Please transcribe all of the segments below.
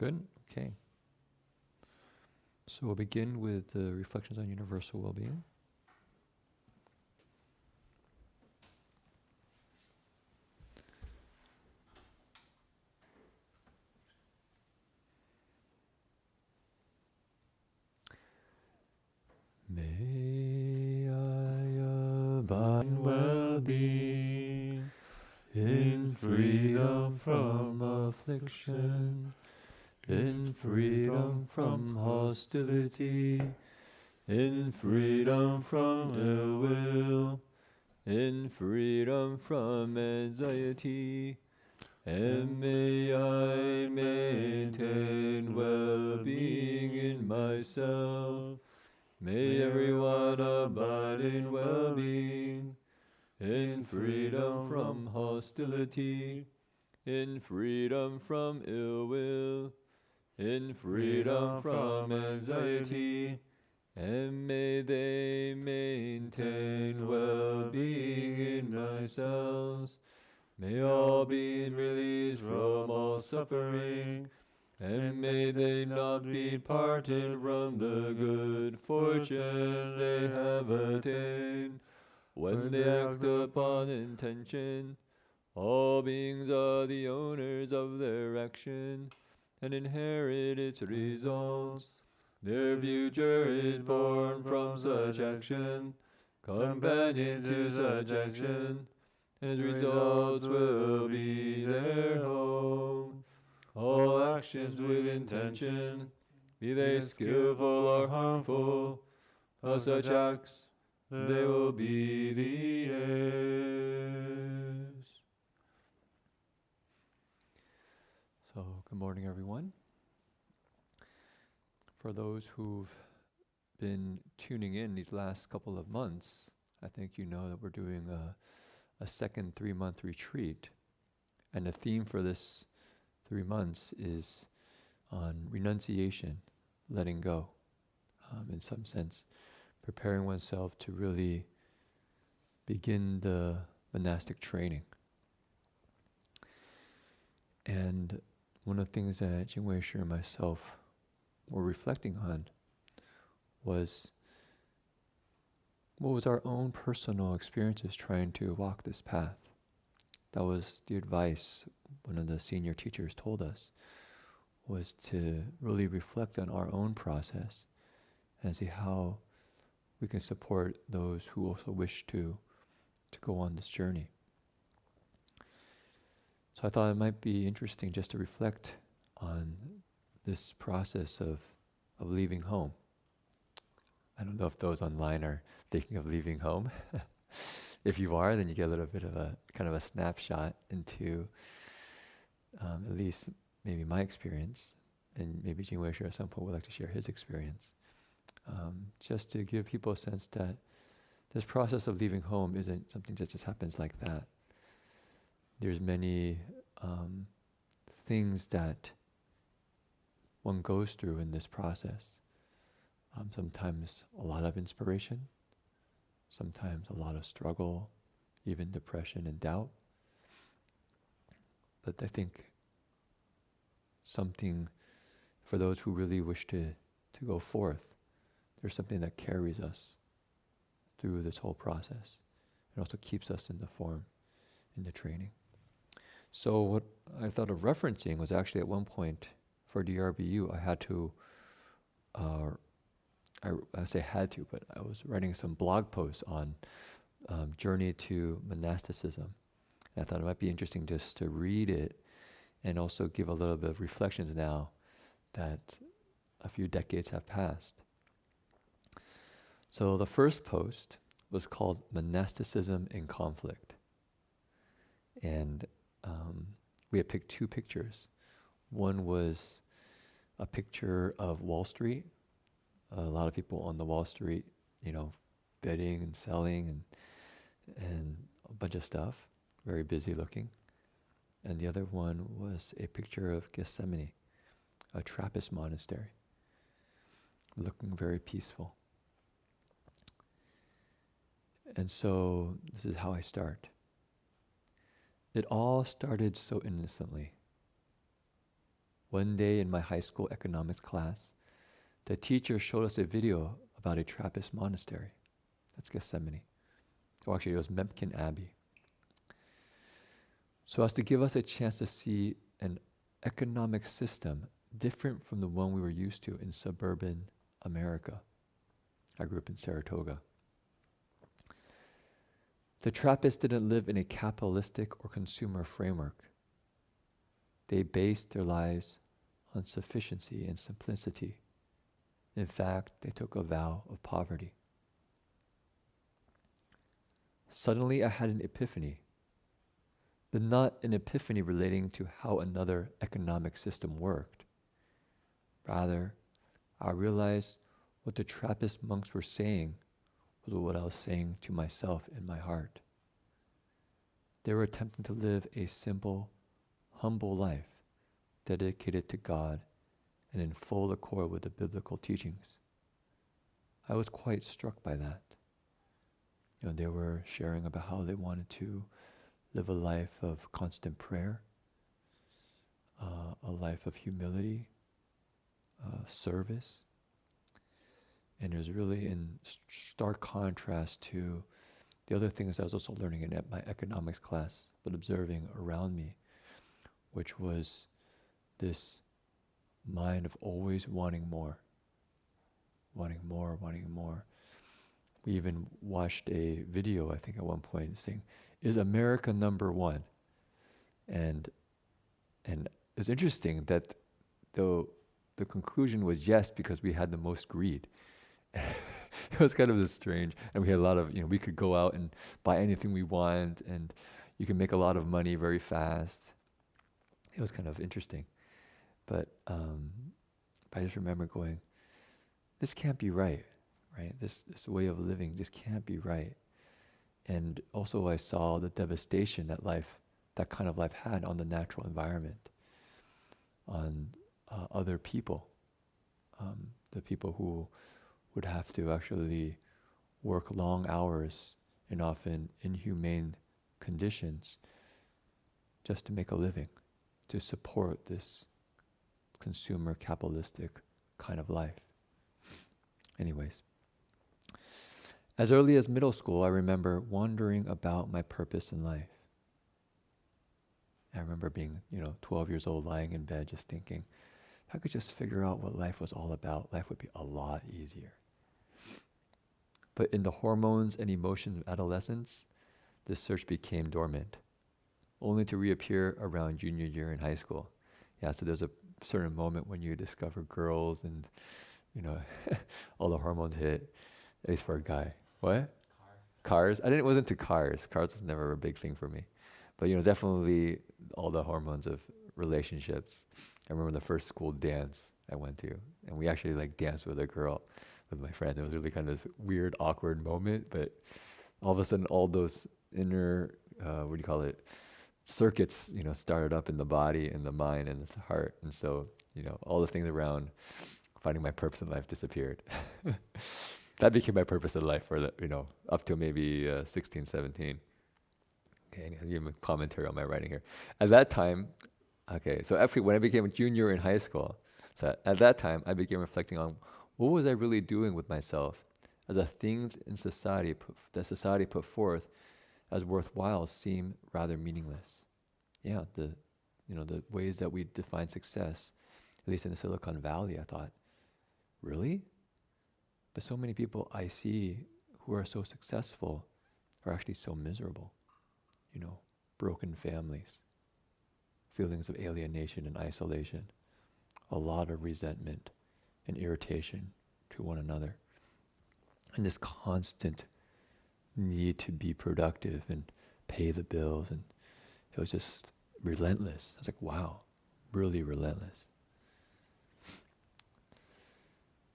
Good? Okay. So we'll begin with the reflections on universal well-being. May I abide in well-being, in freedom from affliction, in freedom from hostility, in freedom from ill will, in freedom from anxiety, and may I maintain well-being in myself. May everyone abide in well-being, in freedom from hostility, in freedom from ill will, in freedom from anxiety, and may they maintain well-being in themselves. May all beings released from all suffering, and may they not be parted from the good fortune they have attained. When they act upon intention, all beings are the owners of their action and inherit its results. Their future is born from such action, companion to such action, and results will be their home. All actions with intention, be they skillful or harmful, of such acts they will be the heirs. So, good morning, everyone. For those who've been tuning in these last couple of months, I think you know that we're doing a second 3-month retreat. And the theme for this 3 months is on renunciation, letting go, in some sense, preparing oneself to really begin the monastic training. And one of the things that Jin-Chuan Shi and myself were reflecting on was what was our own personal experiences trying to walk this path. That was the advice one of the senior teachers told us, was to really reflect on our own process and see how we can support those who also wish to go on this journey. So I thought it might be interesting just to reflect on this process of leaving home. I don't know if those online are thinking of leaving home. If you are, then you get a little bit of a kind of a snapshot into at least maybe my experience, and maybe Jin-Chuan Shi at some point would like to share his experience. Just to give people a sense that this process of leaving home isn't something that just happens like that. There's many things that one goes through in this process. Sometimes a lot of inspiration, sometimes a lot of struggle, even depression and doubt. But I think something for those who really wish to go forth, there's something that carries us through this whole process. It also keeps us in the form, in the training. So what I thought of referencing was actually at one point for DRBU, I had to, I say had to, but I was writing some blog posts on journey to monasticism. And I thought it might be interesting just to read it and also give a little bit of reflections now that a few decades have passed. So the first post was called Monasticism and Conflict. And we had picked 2 pictures. One was a picture of Wall Street. A lot of people on the Wall Street, betting and selling and a bunch of stuff, very busy looking. And the other one was a picture of Gethsemane, a Trappist monastery, looking very peaceful. And so this is how I start. It all started so innocently. One day in my high school economics class, the teacher showed us a video about a Trappist monastery. That's Gethsemane. Or actually, it was Mempkin Abbey. So as to give us a chance to see an economic system different from the one we were used to in suburban America. I grew up in Saratoga. The Trappists didn't live in a capitalistic or consumer framework. They based their lives on sufficiency and simplicity. In fact, they took a vow of poverty. Suddenly, I had an epiphany. But not an epiphany relating to how another economic system worked. Rather, I realized what the Trappist monks were saying was what I was saying to myself in my heart. They were attempting to live a simple, humble life dedicated to God and in full accord with the biblical teachings. I was quite struck by that. They were sharing about how they wanted to live a life of constant prayer, a life of humility, service. And it was really in stark contrast to the other things I was also learning in my economics class, but observing around me, which was this mind of always wanting more, wanting more, wanting more. We even watched a video, I think at one point, saying, "Is America number one?" And it's interesting that the conclusion was yes, because we had the most greed. It was kind of this strange, and we had a lot of, we could go out and buy anything we want, and you can make a lot of money very fast. It was kind of interesting. But I just remember going, this can't be right? This way of living just can't be right. And also I saw the devastation that kind of life had on the natural environment, on other people, the people who would have to actually work long hours in often inhumane conditions just to make a living, to support this consumer capitalistic kind of life. Anyways, as early as middle school, I remember wondering about my purpose in life. I remember being, 12 years old, lying in bed, just thinking, if I could just figure out what life was all about, life would be a lot easier. But in the hormones and emotions of adolescence, this search became dormant, only to reappear around junior year in high school. Yeah, so there's a certain moment when you discover girls and, all the hormones hit, at least for a guy. What? Cars. I wasn't into cars. Cars was never a big thing for me. But, definitely all the hormones of relationships. I remember the first school dance I went to, and we actually danced with a girl, with my friend. It was really kind of this weird, awkward moment, but all of a sudden all those inner, circuits, started up in the body and the mind and the heart. And so, all the things around finding my purpose in life disappeared. That became my purpose in life for up to maybe 16, 17. Okay, I'll give a commentary on my writing here. At that time, so actually when I became a junior in high school, so at that time I began reflecting on what was I really doing with myself, as the things in society that society put forth as worthwhile seem rather meaningless. Yeah, the ways that we define success, at least in the Silicon Valley, I thought, really? But so many people I see who are so successful are actually so miserable. Broken families, feelings of alienation and isolation, a lot of resentment and irritation to one another, and this constant need to be productive and pay the bills, and it was just relentless. I was like, wow, really relentless.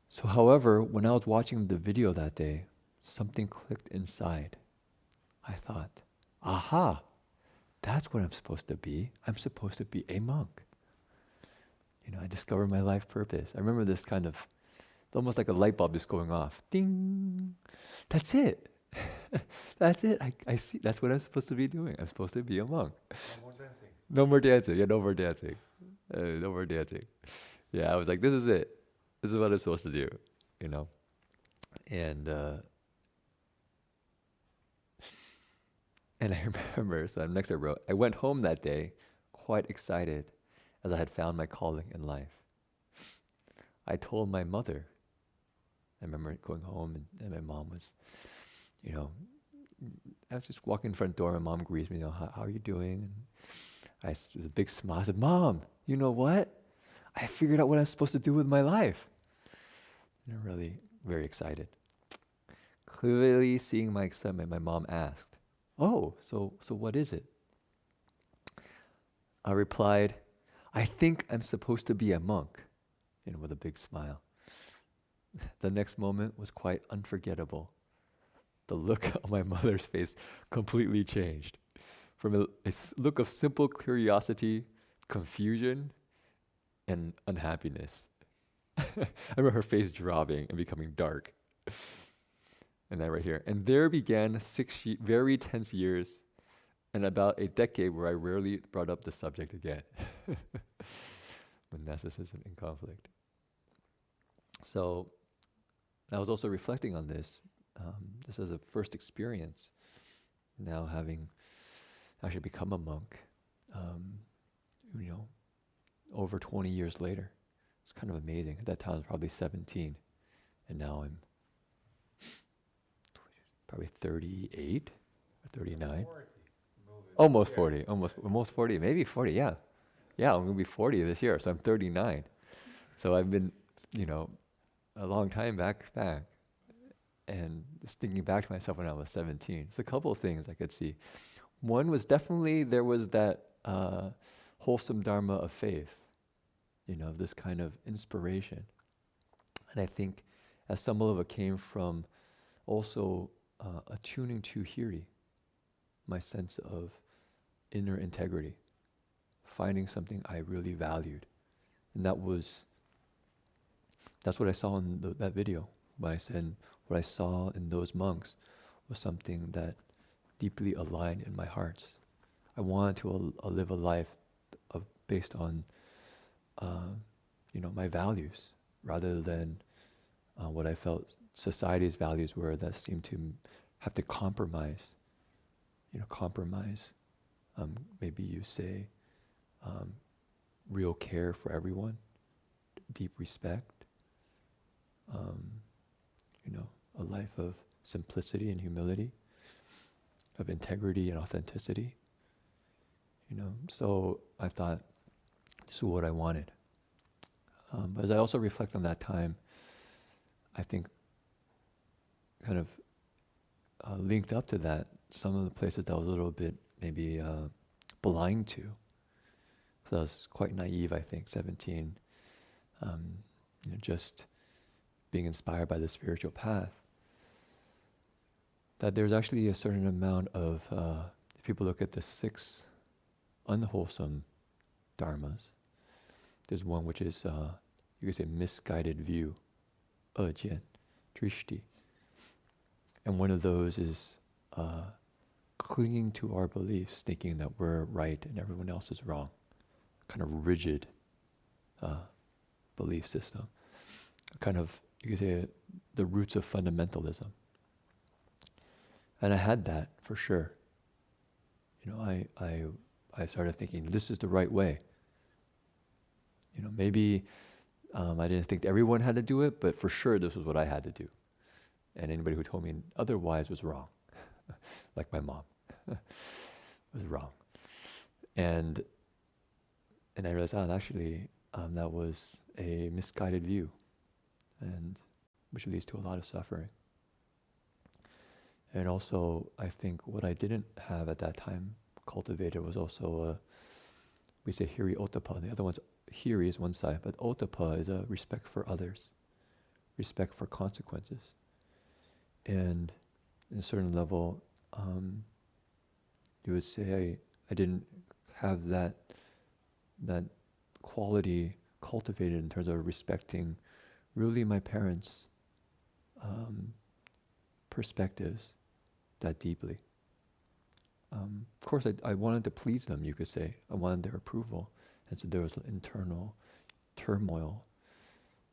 So however, when I was watching the video that day, something clicked inside. I thought, aha, that's what I'm supposed to be. I'm supposed to be a monk. I discovered my life purpose. I remember this kind of, almost like a light bulb just going off. Ding! That's it. That's it. I see. That's what I'm supposed to be doing. I'm supposed to be a monk. No more dancing. No more dancing. Yeah, no more dancing. No more dancing. Yeah, I was like, this is it. This is what I'm supposed to do, you know? And I remember, so next I wrote, I went home that day quite excited as I had found my calling in life. I told my mother. I remember going home and my mom was, you know, I was just walking in the front door. My mom greets me, how are you doing? And with a big smile, I said, Mom, you know what? I figured out what I'm supposed to do with my life. And I'm really very excited. Clearly seeing my excitement, my mom asked, oh, so what is it? I replied, I think I'm supposed to be a monk, with a big smile. The next moment was quite unforgettable. The look on my mother's face completely changed. From a look of simple curiosity, confusion, and unhappiness. I remember her face dropping and becoming dark. And then right here. And there began very tense years and about a decade where I rarely brought up the subject again. Monasticism and conflict. So I was also reflecting on this, just as a first experience, now having actually become a monk, over 20 years later. It's kind of amazing. At that time I was probably 17, and now I'm probably 38 or 39. Almost 40, almost 40, maybe 40, yeah. Yeah, I'm gonna be 40 this year, so I'm 39. So I've been, a long time back, and just thinking back to myself when I was 17. It's a couple of things I could see. One was definitely there was that wholesome dharma of faith, this kind of inspiration. And I think as some of it came from also attuning to hiri, my sense of inner integrity, finding something I really valued. And that's what I saw in that video. When I said what I saw in those monks was something that deeply aligned in my heart. I wanted to live a life based on, my values, rather than what I felt society's values were that seemed to have to compromise. Maybe you say real care for everyone, deep respect, a life of simplicity and humility, of integrity and authenticity. So I thought this is what I wanted. But as I also reflect on that time, I think kind of linked up to that, some of the places that I was a little bit maybe blind to. So I was quite naive, I think, 17, just being inspired by the spiritual path. That there's actually a certain amount of, if people look at the 6 unwholesome dharmas, there's one which is, you could say, misguided view, jian, drishti. And one of those is clinging to our beliefs, thinking that we're right and everyone else is wrong. Kind of rigid belief system. Kind of, you could say, the roots of fundamentalism. And I had that for sure. I started thinking this is the right way. Maybe I didn't think everyone had to do it, but for sure this was what I had to do. And anybody who told me otherwise was wrong. Like my mom was wrong. And I realized, actually, that was a misguided view, and which leads to a lot of suffering. And also, I think what I didn't have at that time cultivated was also we say hiri ottappa. The other one's hiri is one side, but ottappa is a respect for others, respect for consequences. And in a certain level, you would say I didn't have that quality cultivated in terms of respecting really my parents' perspectives that deeply. Of course, I wanted to please them, you could say. I wanted their approval. And so there was internal turmoil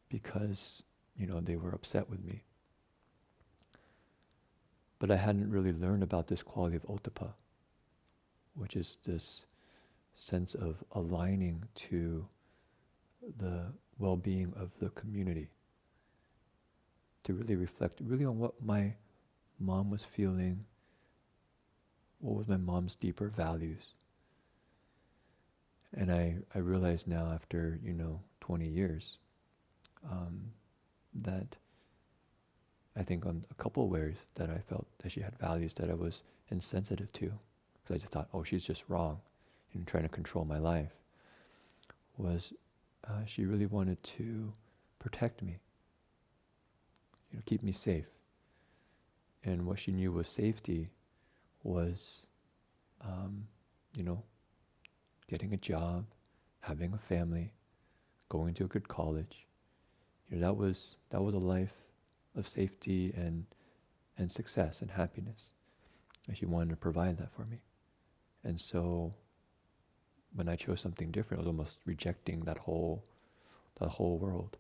because, they were upset with me. But I hadn't really learned about this quality of ottappa, which is this sense of aligning to the well-being of the community, to really reflect really on what my mom was feeling, what was my mom's deeper values. And I realize now after, 20 years, that I think on a couple of ways that I felt that she had values that I was insensitive to, because I just thought, oh, she's just wrong, trying to control my life, was she really wanted to protect me, keep me safe. And what she knew was safety was, getting a job, having a family, going to a good college. That was a life of safety and success and happiness. And she wanted to provide that for me. And so when I chose something different, I was almost rejecting that whole world.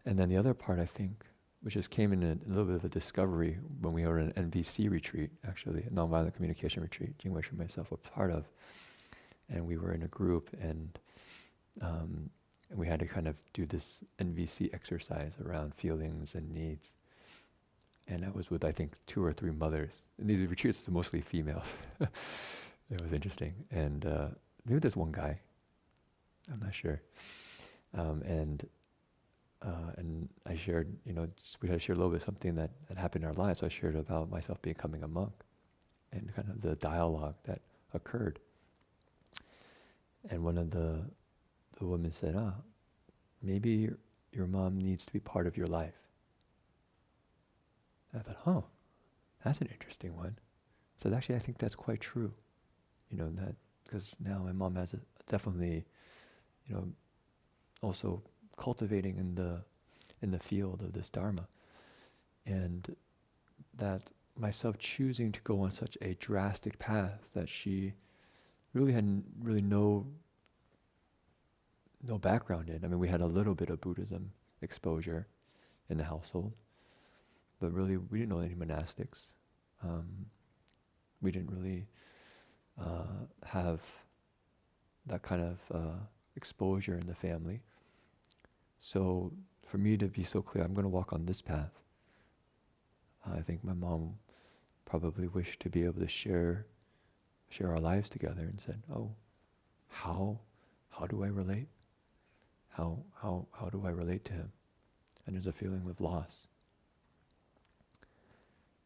And then the other part, I think, which just came in a little bit of a discovery when we were in an NVC retreat, actually, a nonviolent communication retreat, Jin-Chuan Shi and myself were part of. And we were in a group, and we had to kind of do this NVC exercise around feelings and needs. And I was with, I think, 2 or 3 mothers. And these retreats are mostly females. It was interesting. And maybe there's one guy. I'm not sure. And I shared, we had to share a little bit of something that had happened in our lives. So I shared about myself becoming a monk and kind of the dialogue that occurred. And one of the women said, maybe your mom needs to be part of your life. And I thought, that's an interesting one. So actually, I think that's quite true. That because now my mom has definitely, also cultivating in the field of this Dharma. And that myself choosing to go on such a drastic path that she really had no background in. I mean, we had a little bit of Buddhism exposure in the household, but really we didn't know any monastics. We didn't really have that kind of exposure in the family. So for me to be so clear, I'm going to walk on this path. I think my mom probably wished to be able to share our lives together, and said, how do I relate? How do I relate to him? And there's a feeling of loss.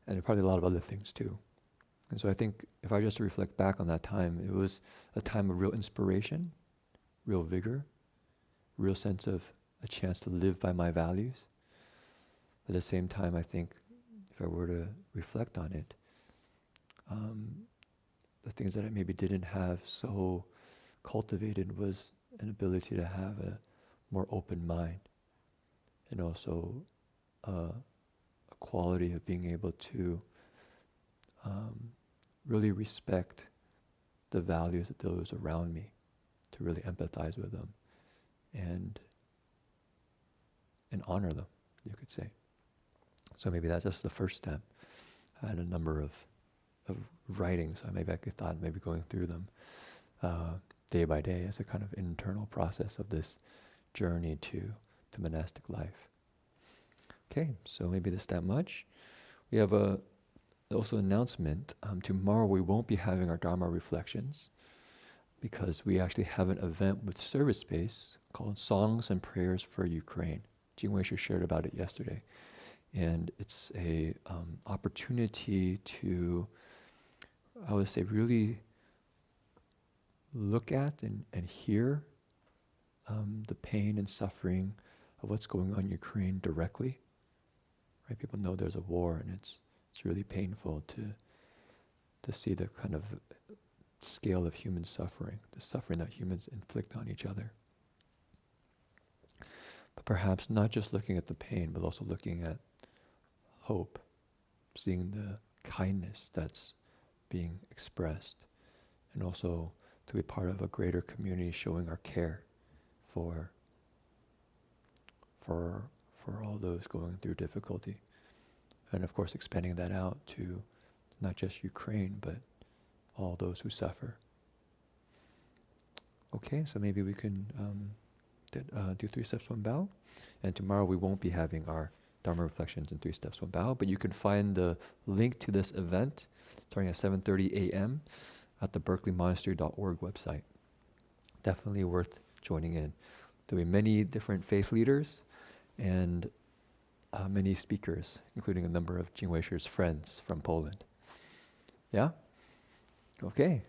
And probably a lot of other things too. And so I think if I just reflect back on that time, it was a time of real inspiration, real vigor, real sense of a chance to live by my values. At the same time, I think if I were to reflect on it, the things that I maybe didn't have so cultivated was an ability to have a more open mind, and also a quality of being able to really respect the values of those around me, to really empathize with them and honor them, you could say. So maybe that's just the first step. I had a number of writings, so maybe I could thought maybe going through them day by day as a kind of internal process of this journey to monastic life. Okay, so maybe that's that much. We have also an announcement. Tomorrow we won't be having our Dharma reflections because we actually have an event with Service Space called Songs and Prayers for Ukraine. Jin-Chuan Shi shared about it yesterday. And it's a opportunity to, I would say, really look at and hear the pain and suffering of what's going on in Ukraine directly. Right? People know there's a war, and it's really painful to see the kind of scale of human suffering, the suffering that humans inflict on each other. But perhaps not just looking at the pain, but also looking at hope, seeing the kindness that's being expressed, and also to be part of a greater community showing our care for all those going through difficulty. And of course expanding that out to not just Ukraine, but all those who suffer. Okay, so maybe we can do 3 steps, 1 bow. And tomorrow we won't be having our Dharma reflections in 3 steps, 1 bow, but you can find the link to this event starting at 7:30 a.m. at the berkeleymonastery.org website. Definitely worth joining in. There'll be many different faith leaders and many speakers, including a number of Jing Weisher's friends from Poland. Yeah? Okay.